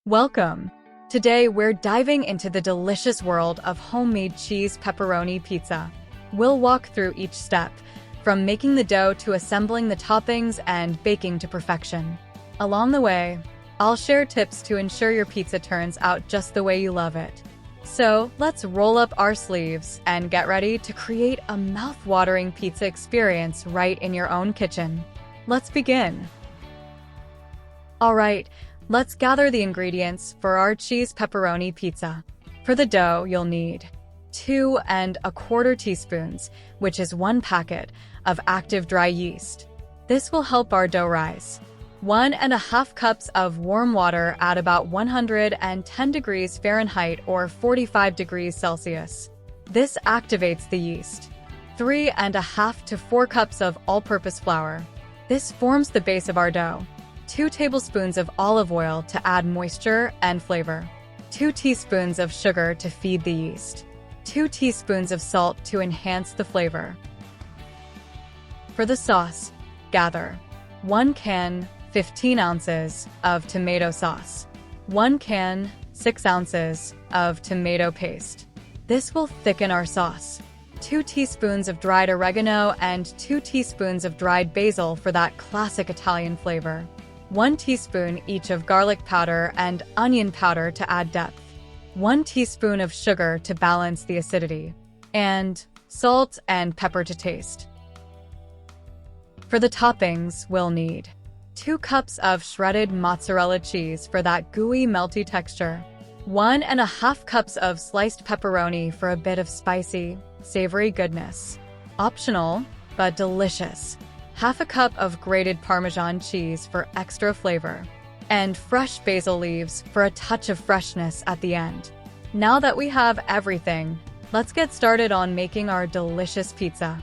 Welcome! Today we're diving into the delicious world of homemade cheese pepperoni pizza. We'll walk through each step, from making the dough to assembling the toppings and baking to perfection. Along the way, I'll share tips to ensure your pizza turns out just the way you love it. So let's roll up our sleeves and get ready to create a mouth-watering pizza experience right in your own kitchen. Let's begin! Alright, let's gather the ingredients for our cheese pepperoni pizza. For the dough, you'll need 2¼ teaspoons, which is 1 packet, of active dry yeast. This will help our dough rise. 1½ cups of warm water at about 110 degrees Fahrenheit or 45 degrees Celsius. This activates the yeast. 3½ to 4 cups of all-purpose flour. This forms the base of our dough. 2 tablespoons of olive oil to add moisture and flavor. 2 teaspoons of sugar to feed the yeast. 2 teaspoons of salt to enhance the flavor. For the sauce, gather 1 can 15 ounces of tomato sauce, 1 can 6 ounces of tomato paste. This will thicken our sauce. 2 teaspoons of dried oregano and 2 teaspoons of dried basil for that classic Italian flavor. 1 teaspoon each of garlic powder and onion powder to add depth. 1 teaspoon of sugar to balance the acidity. And salt and pepper to taste. For the toppings, we'll need 2 cups of shredded mozzarella cheese for that gooey, melty texture. 1½ cups of sliced pepperoni for a bit of spicy, savory goodness. Optional, but delicious. 1/2 cup of grated Parmesan cheese for extra flavor, and fresh basil leaves for a touch of freshness at the end. Now that we have everything, let's get started on making our delicious pizza.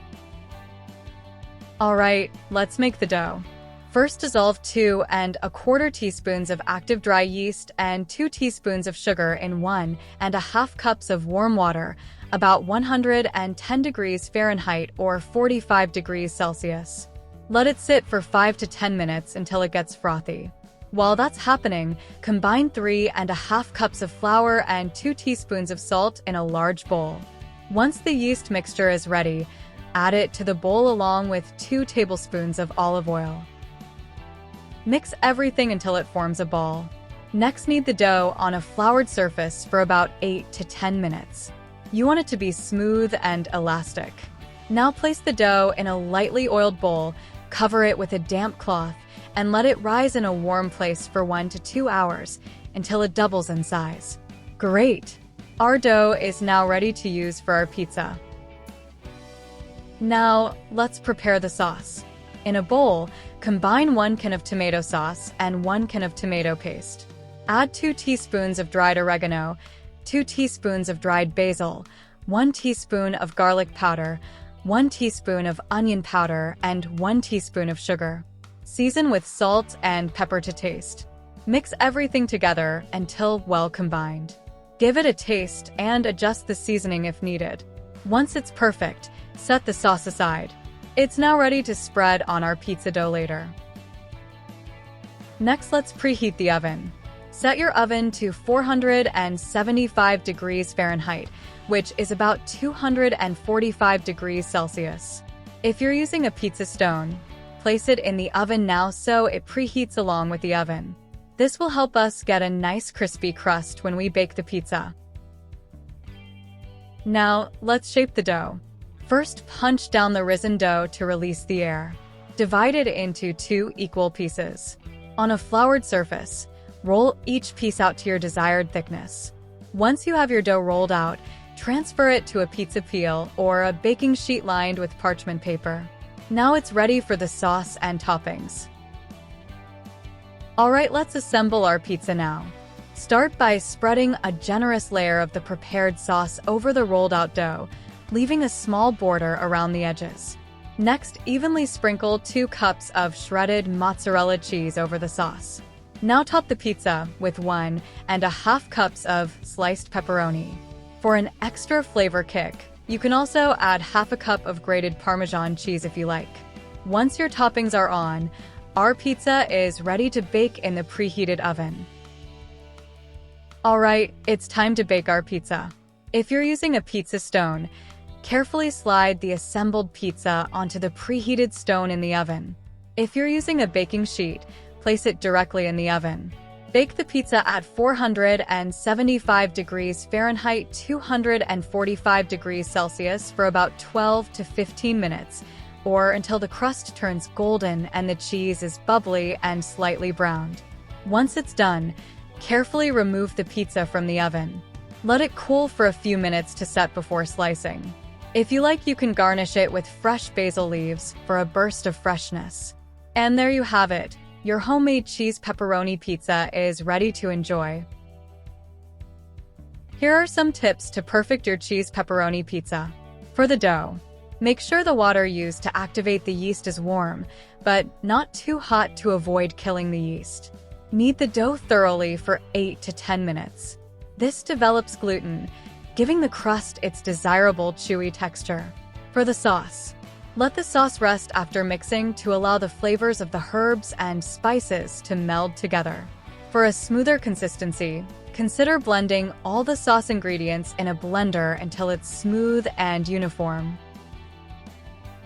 Alright, let's make the dough. First, dissolve 2¼ teaspoons of active dry yeast and 2 teaspoons of sugar in 1½ cups of warm water, about 110 degrees Fahrenheit or 45 degrees Celsius. Let it sit for 5 to 10 minutes until it gets frothy. While that's happening, combine 3½ cups of flour and 2 teaspoons of salt in a large bowl. Once the yeast mixture is ready, add it to the bowl along with 2 tablespoons of olive oil. Mix everything until it forms a ball. Next, knead the dough on a floured surface for about 8 to 10 minutes. You want it to be smooth and elastic. Now place the dough in a lightly oiled bowl, cover it with a damp cloth, and let it rise in a warm place for 1 to 2 hours until it doubles in size. Great! Our dough is now ready to use for our pizza. Now, let's prepare the sauce. In a bowl, combine 1 can of tomato sauce and 1 can of tomato paste. Add 2 teaspoons of dried oregano, 2 teaspoons of dried basil, 1 teaspoon of garlic powder, 1 teaspoon of onion powder, and 1 teaspoon of sugar. Season with salt and pepper to taste. Mix everything together until well combined. Give it a taste and adjust the seasoning if needed. Once it's perfect, set the sauce aside. It's now ready to spread on our pizza dough later. Next, let's preheat the oven. Set your oven to 475 degrees Fahrenheit, which is about 245 degrees Celsius. If you're using a pizza stone, place it in the oven now so it preheats along with the oven. This will help us get a nice crispy crust when we bake the pizza. Now, let's shape the dough. First, punch down the risen dough to release the air. Divide it into 2 equal pieces. On a floured surface, roll each piece out to your desired thickness. Once you have your dough rolled out, transfer it to a pizza peel or a baking sheet lined with parchment paper. Now it's ready for the sauce and toppings. Alright, let's assemble our pizza now. Start by spreading a generous layer of the prepared sauce over the rolled out dough, leaving a small border around the edges. Next, evenly sprinkle 2 cups of shredded mozzarella cheese over the sauce. Now top the pizza with 1½ cups of sliced pepperoni. For an extra flavor kick, you can also add 1/2 cup of grated Parmesan cheese if you like. Once your toppings are on, our pizza is ready to bake in the preheated oven. Alright, it's time to bake our pizza. If you're using a pizza stone, carefully slide the assembled pizza onto the preheated stone in the oven. If you're using a baking sheet, place it directly in the oven. Bake the pizza at 475 degrees Fahrenheit, 245 degrees Celsius for about 12 to 15 minutes, or until the crust turns golden and the cheese is bubbly and slightly browned. Once it's done, carefully remove the pizza from the oven. Let it cool for a few minutes to set before slicing. If you like, you can garnish it with fresh basil leaves for a burst of freshness. And there you have it. Your homemade cheese pepperoni pizza is ready to enjoy. Here are some tips to perfect your cheese pepperoni pizza. For the dough, make sure the water used to activate the yeast is warm, but not too hot to avoid killing the yeast. Knead the dough thoroughly for 8 to 10 minutes. This develops gluten, giving the crust its desirable chewy texture. For the sauce, let the sauce rest after mixing to allow the flavors of the herbs and spices to meld together. For a smoother consistency, consider blending all the sauce ingredients in a blender until it's smooth and uniform.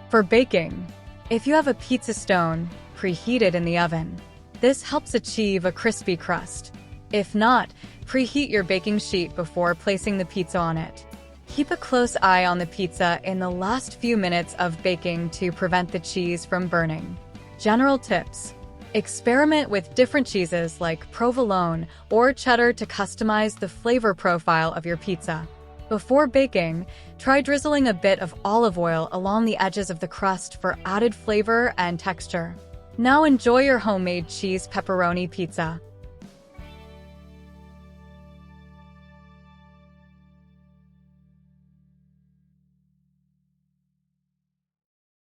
For baking, if you have a pizza stone, preheat it in the oven. This helps achieve a crispy crust. If not, preheat your baking sheet before placing the pizza on it. Keep a close eye on the pizza in the last few minutes of baking to prevent the cheese from burning. General tips: experiment with different cheeses like provolone or cheddar to customize the flavor profile of your pizza. Before baking, try drizzling a bit of olive oil along the edges of the crust for added flavor and texture. Now enjoy your homemade cheese pepperoni pizza.